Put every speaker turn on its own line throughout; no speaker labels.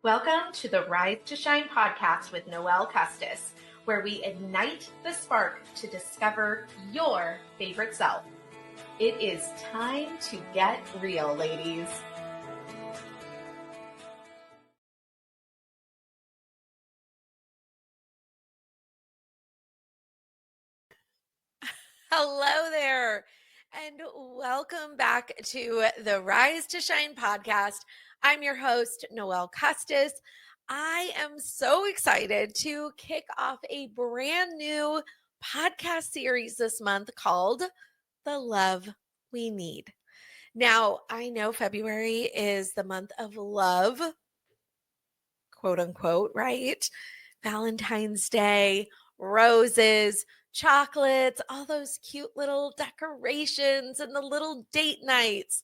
Welcome to the Rise to Shine podcast with Noelle Custis, where we ignite the spark to discover your favorite self. It is time to get real, ladies.
Hello there, and welcome back to the Rise to Shine podcast. I'm your host, Noelle Custis. I am so excited to kick off a brand new podcast series this month called The Love We Need. Now, I know February is the month of love, quote unquote, right? Valentine's Day, roses, chocolates, all those cute little decorations and the little date nights.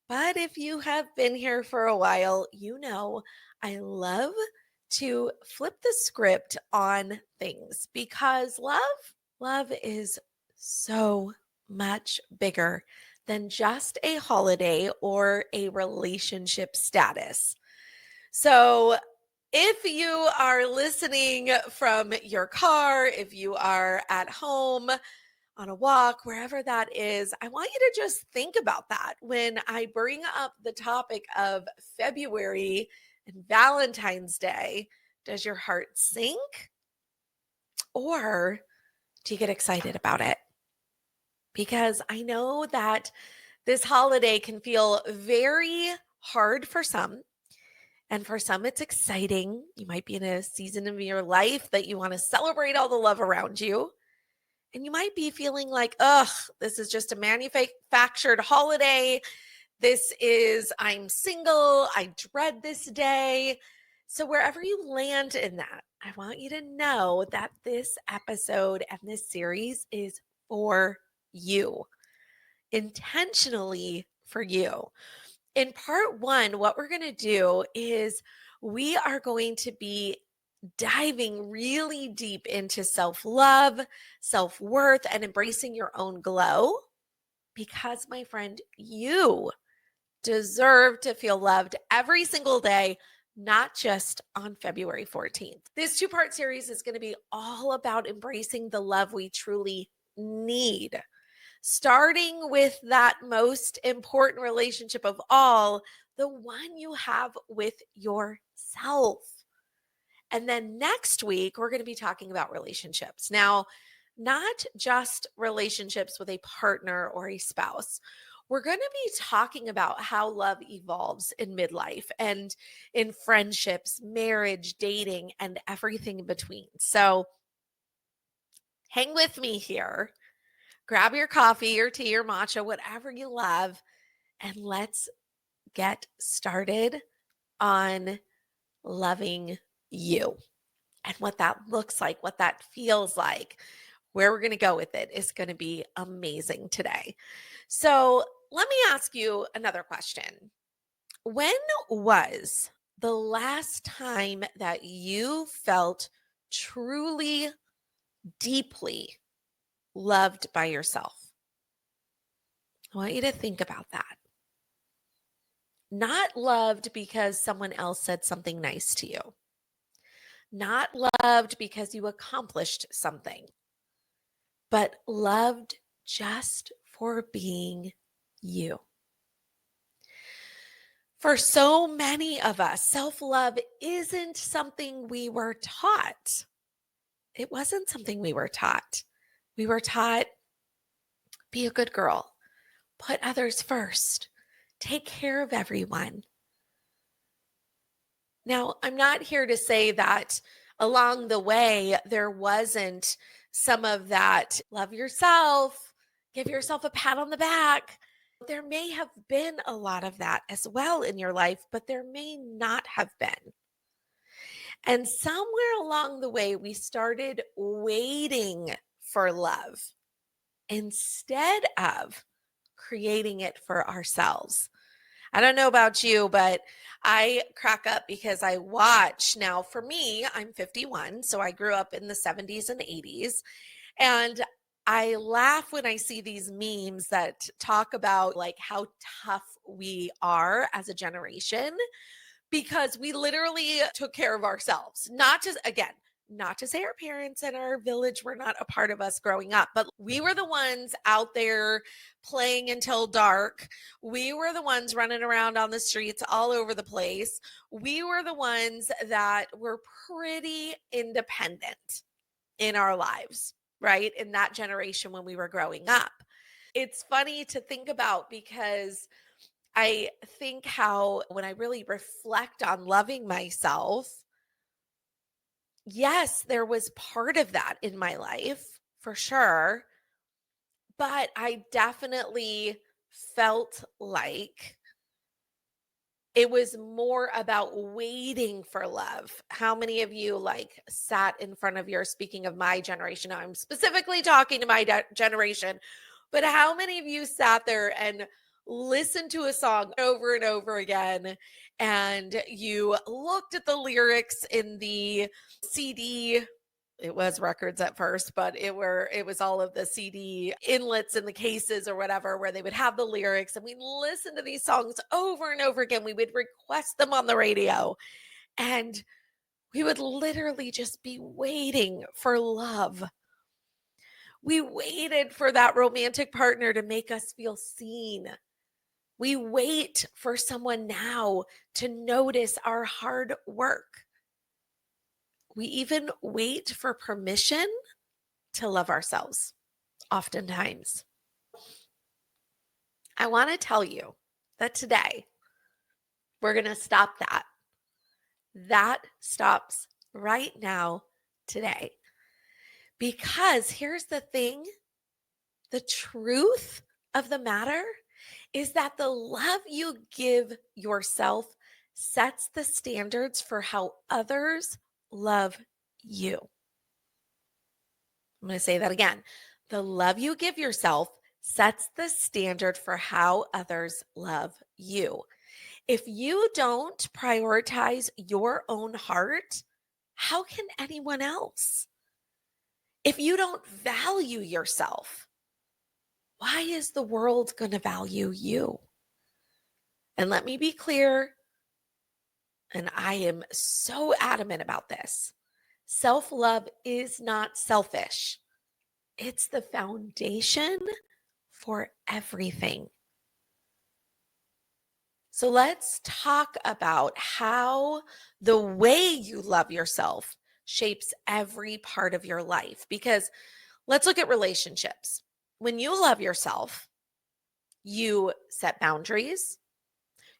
But if you have been here for a while, you know I love to flip the script on things because love is so much bigger than just a holiday or a relationship status. So, if you are listening from your car, if you are at home on a walk, wherever that is, I want you to just think about that when I bring up the topic of February and Valentine's Day. Does your heart sink or do you get excited about it? Because I know that this holiday can feel very hard for some. And for some, it's exciting. You might be in a season of your life that you want to celebrate all the love around you. And you might be feeling like, ugh, this is just a manufactured holiday. I'm single. I dread this day. So, wherever you land in that, I want you to know that this episode and this series is for you, intentionally for you. In part one, what we're going to do is we are going to be diving really deep into self-love, self-worth, and embracing your own glow because, my friend, you deserve to feel loved every single day, not just on February 14th. This two-part series is going to be all about embracing the love we truly need, starting with that most important relationship of all, the one you have with yourself. And then next week, we're going to be talking about relationships. Now, not just relationships with a partner or a spouse. We're going to be talking about how love evolves in midlife and in friendships, marriage, dating, and everything in between. So hang with me here. Grab your coffee, your tea, your matcha, whatever you love, and let's get started on loving you and what that looks like, what that feels like. Where we're going to go with it is going to be amazing today. So, let me ask you another question. When was the last time that you felt truly, deeply loved by yourself? I want you to think about that. Not loved because someone else said something nice to you. Not loved because you accomplished something, but loved just for being you. For so many of us, self-love isn't something we were taught. It wasn't something we were taught. We were taught, be a good girl, put others first, take care of everyone. Now, I'm not here to say that along the way, there wasn't some of that love yourself, give yourself a pat on the back. There may have been a lot of that as well in your life, but there may not have been. And somewhere along the way, we started waiting for love instead of creating it for ourselves. I don't know about you, but I crack up because I watch now. For me, I'm 51, so I grew up in the 70s and 80s. And I laugh when I see these memes that talk about like how tough we are as a generation because we literally took care of ourselves. Not to say our parents and our village were not a part of us growing up, but we were the ones out there playing until dark. We were the ones running around on the streets all over the place. We were the ones that were pretty independent in our lives, right? In that generation when we were growing up. It's funny to think about because I think how when I really reflect on loving myself, yes, there was part of that in my life for sure, but I definitely felt like it was more about waiting for love. How many of you sat in front of your, speaking of my generation, I'm specifically talking to my generation, but how many of you sat there and listened to a song over and over again and you looked at the lyrics in the CD? It was records at first, but it was all of the CD inlets and the cases or whatever where they would have the lyrics, and we listened to these songs over and over again. We would request them on the radio, and we would literally just be waiting for love. We waited for that romantic partner to make us feel seen. We wait for someone now to notice our hard work. We even wait for permission to love ourselves, oftentimes. I want to tell you that today we're going to stop that. That stops right now, today. Because here's the thing, the truth of the matter is that the love you give yourself sets the standards for how others love you. I'm going to say that again. The love you give yourself sets the standard for how others love you. If you don't prioritize your own heart, how can anyone else? If you don't value yourself, why is the world going to value you? And let me be clear, and I am so adamant about this. Self-love is not selfish. It's the foundation for everything. So let's talk about how the way you love yourself shapes every part of your life. Because let's look at relationships. When you love yourself, you set boundaries,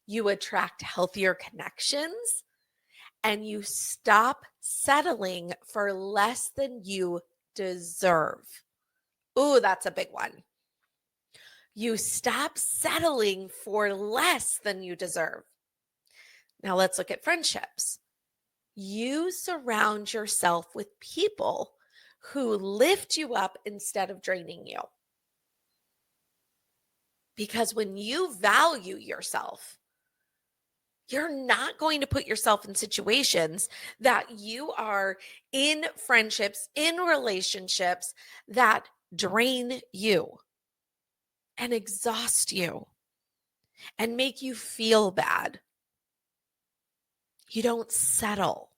you attract healthier connections, and you stop settling for less than you deserve. Ooh, that's a big one. You stop settling for less than you deserve. Now let's look at friendships. You surround yourself with people who lift you up instead of draining you. Because when you value yourself, you're not going to put yourself in situations that you are in friendships, in relationships that drain you and exhaust you and make you feel bad. You don't settle.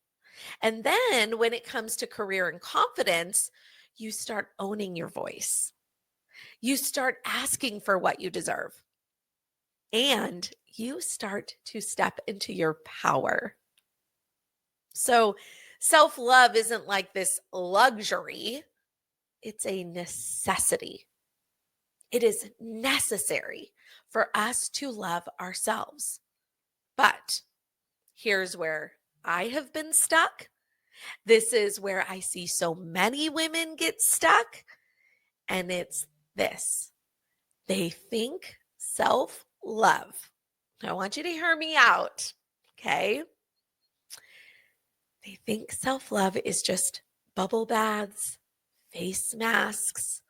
And then when it comes to career and confidence, you start owning your voice. You start asking for what you deserve. And you start to step into your power. So self-love isn't like this luxury. It's a necessity. It is necessary for us to love ourselves. But here's where I have been stuck. This is where I see so many women get stuck. And it's this. They think self-love. I want you to hear me out. Okay. They think self-love is just bubble baths, face masks,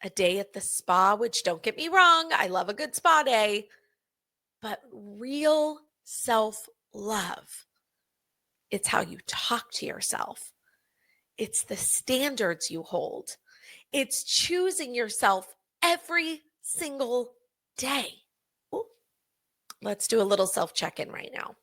a day at the spa, which don't get me wrong, I love a good spa day, but real self-love, it's how you talk to yourself. It's the standards you hold. It's choosing yourself every single day. Ooh. Let's do a little self check-in right now.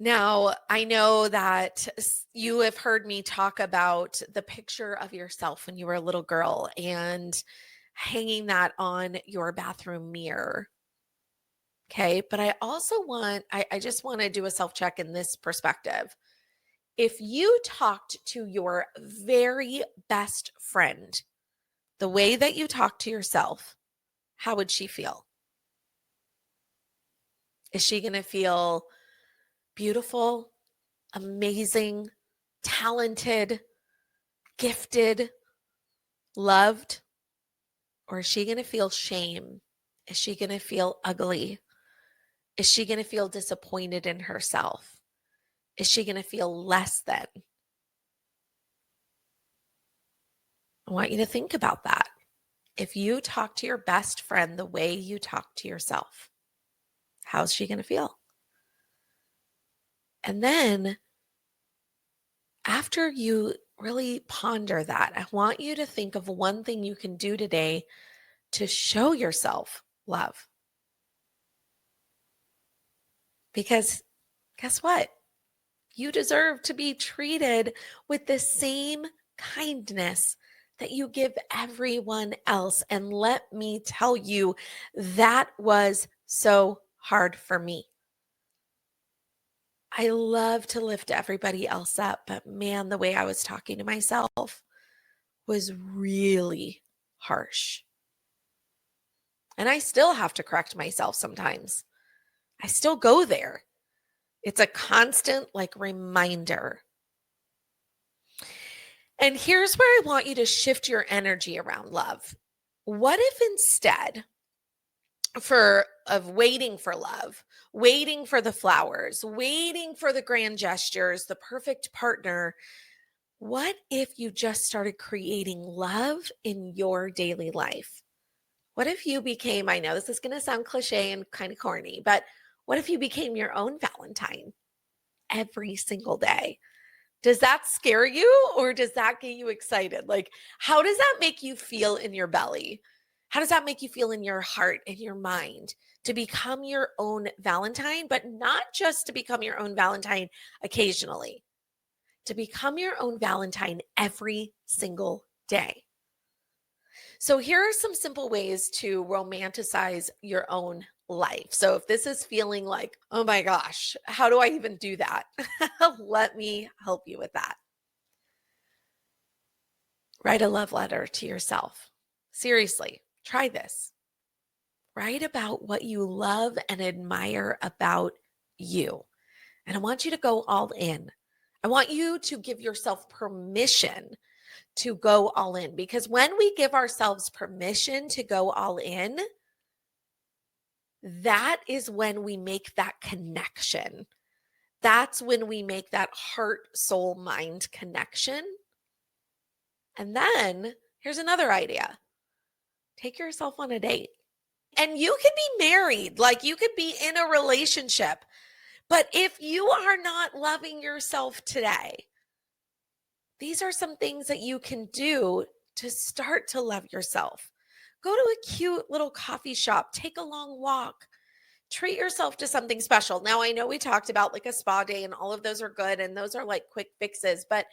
Now, I know that you have heard me talk about the picture of yourself when you were a little girl and hanging that on your bathroom mirror. Okay. But I just want to do a self check in this perspective. If you talked to your very best friend the way that you talk to yourself, how would she feel? Is she going to feel beautiful, amazing, talented, gifted, loved? Or is she going to feel shame? Is she going to feel ugly? Is she going to feel disappointed in herself? Is she going to feel less than? I want you to think about that. If you talk to your best friend the way you talk to yourself, how's she going to feel? And then after you really ponder that, I want you to think of one thing you can do today to show yourself love. Because guess what? You deserve to be treated with the same kindness that you give everyone else. And let me tell you, that was so hard for me. I love to lift everybody else up, but man, the way I was talking to myself was really harsh. And I still have to correct myself sometimes. I still go there. It's a constant reminder. And here's where I want you to shift your energy around love. What if instead of waiting for love, waiting for the flowers, waiting for the grand gestures, the perfect partner, what if you just started creating love in your daily life? What if you became, I know this is going to sound cliche and kind of corny, but what if you became your own Valentine every single day? Does that scare you or does that get you excited? How does that make you feel in your belly? How does that make you feel in your heart and your mind to become your own Valentine, but not just to become your own Valentine occasionally, to become your own Valentine every single day? So, here are some simple ways to romanticize your own life. So, if this is feeling like, oh my gosh, how do I even do that? Let me help you with that. Write a love letter to yourself. Seriously, try this. Write about what you love and admire about you. And I want you to go all in. I want you to give yourself permission to go all in, because when we give ourselves permission to go all in, that is when we make that connection. That's when we make that heart, soul, mind connection. And then here's another idea. Take yourself on a date. And you could be married, you could be in a relationship. But if you are not loving yourself today, these are some things that you can do to start to love yourself. Go to a cute little coffee shop, take a long walk, treat yourself to something special. Now, I know we talked about a spa day and all of those are good and those are quick fixes, but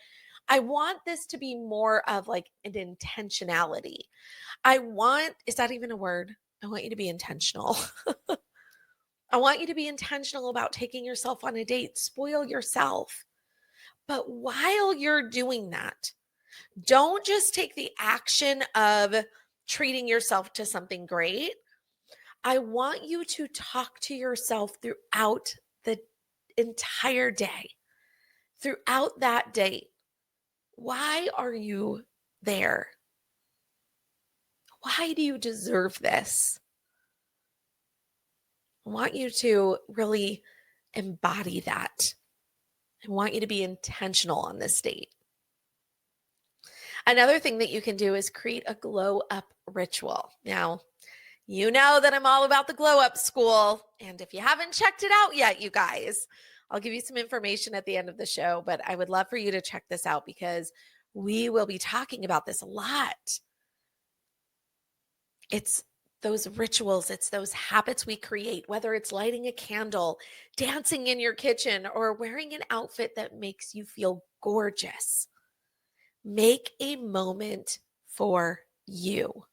I want this to be more of an intentionality. Is that even a word? I want you to be intentional. I want you to be intentional about taking yourself on a date. Spoil yourself. But while you're doing that, don't just take the action of treating yourself to something great. I want you to talk to yourself throughout the entire day, throughout that date. Why are you there? Why do you deserve this? I want you to really embody that. I want you to be intentional on this date. Another thing that you can do is create a glow up ritual. Now, you know that I'm all about the glow up school. And if you haven't checked it out yet, you guys, I'll give you some information at the end of the show, but I would love for you to check this out because we will be talking about this a lot. It's those rituals, it's those habits we create, whether it's lighting a candle, dancing in your kitchen, or wearing an outfit that makes you feel gorgeous. Make a moment for you.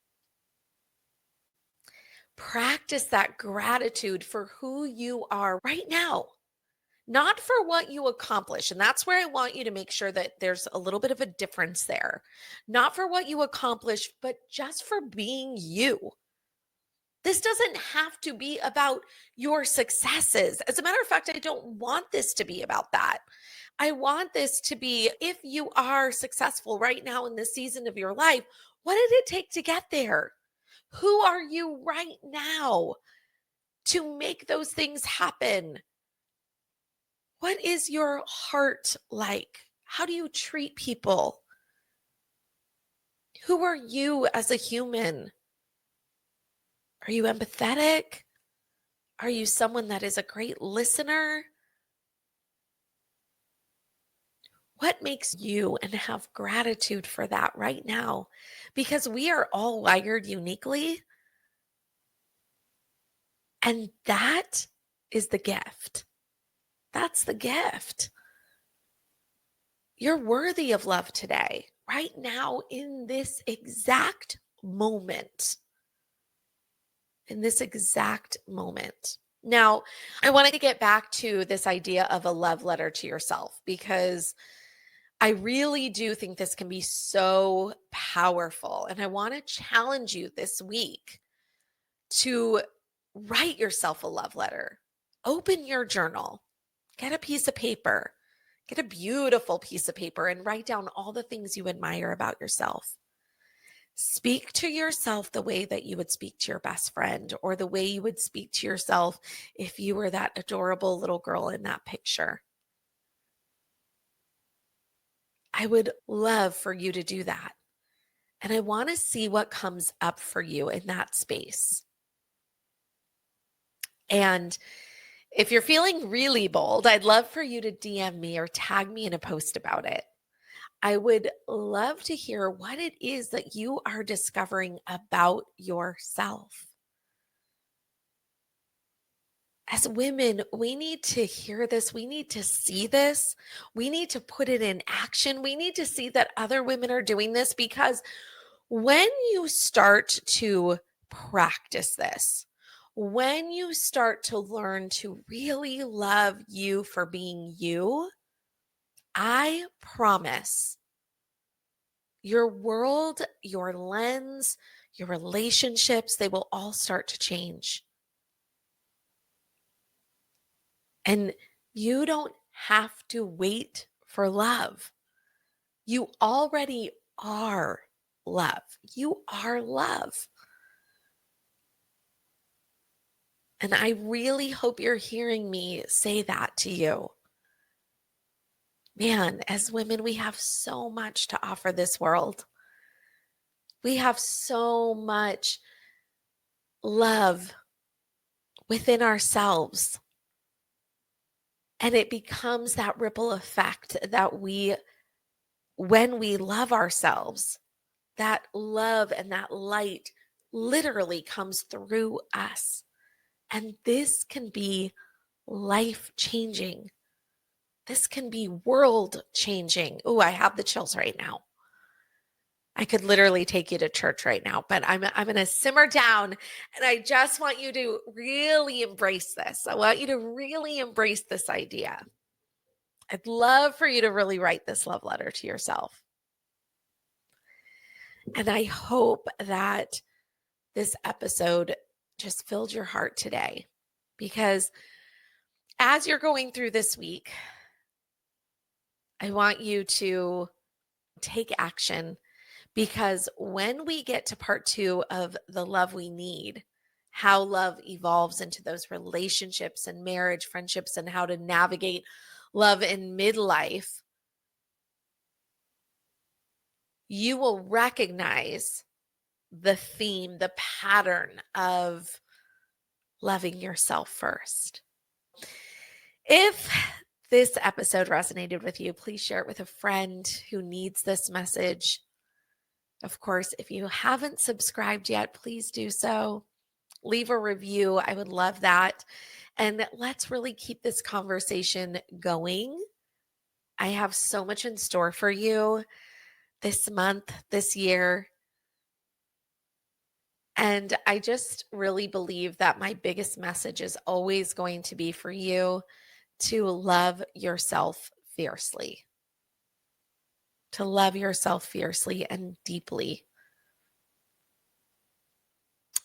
Practice that gratitude for who you are right now, not for what you accomplish. And that's where I want you to make sure that there's a little bit of a difference there. Not for what you accomplish, but just for being you. This doesn't have to be about your successes. As a matter of fact, I don't want this to be about that. I want this to be, if you are successful right now in this season of your life, what did it take to get there? Who are you right now to make those things happen? What is your heart like? How do you treat people? Who are you as a human? Are you empathetic? Are you someone that is a great listener? What makes you, and have gratitude for that right now? Because we are all wired uniquely. And that is the gift. That's the gift. You're worthy of love today, right now, in this exact moment. In this exact moment. Now, I want to get back to this idea of a love letter to yourself, because I really do think this can be so powerful. And I want to challenge you this week to write yourself a love letter. Open your journal, get a piece of paper, get a beautiful piece of paper, and write down all the things you admire about yourself. Speak to yourself the way that you would speak to your best friend, or the way you would speak to yourself if you were that adorable little girl in that picture. I would love for you to do that. And I want to see what comes up for you in that space. And if you're feeling really bold, I'd love for you to DM me or tag me in a post about it. I would love to hear what it is that you are discovering about yourself. As women, we need to hear this. We need to see this. We need to put it in action. We need to see that other women are doing this, because when you start to practice this, when you start to learn to really love you for being you, I promise your world, your lens, your relationships, they will all start to change. And you don't have to wait for love. You already are love. You are love. And I really hope you're hearing me say that to you. Man, as women, we have so much to offer this world. We have so much love within ourselves. And it becomes that ripple effect that when we love ourselves, that love and that light literally comes through us. And this can be life changing. This can be world changing. Oh, I have the chills right now. I could literally take you to church right now, but I'm going to simmer down, and I just want you to really embrace this. I want you to really embrace this idea. I'd love for you to really write this love letter to yourself. And I hope that this episode just filled your heart today, because as you're going through this week, I want you to take action, because when we get to part 2 of the love we need, how love evolves into those relationships and marriage, friendships, and how to navigate love in midlife, you will recognize the theme, the pattern of loving yourself first. If this episode resonated with you, please share it with a friend who needs this message. Of course, if you haven't subscribed yet, please do so. leave a review. I would love that. And let's really keep this conversation going. I have so much in store for you this month, this year. And I just really believe that my biggest message is always going to be for you to love yourself fiercely, to love yourself fiercely and deeply.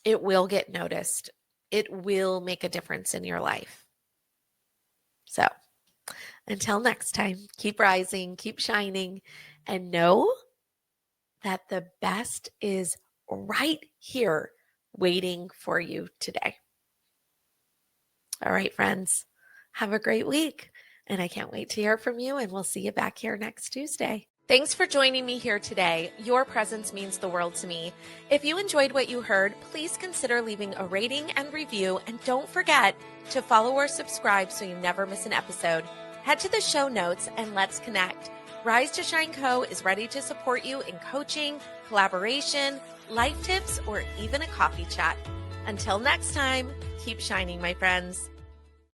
It will get noticed. It will make a difference in your life. So until next time, keep rising, keep shining, and know that the best is right here waiting for you today. All right, friends, have a great week. And I can't wait to hear from you, and we'll see you back here next Tuesday. Thanks for joining me here today. Your presence means the world to me. If you enjoyed what you heard, please consider leaving a rating and review, and don't forget to follow or subscribe so you never miss an episode. Head to the show notes and let's connect. Rise to Shine Co. is ready to support you in coaching, collaboration, life tips, or even a coffee chat. Until next time, keep shining, my friends.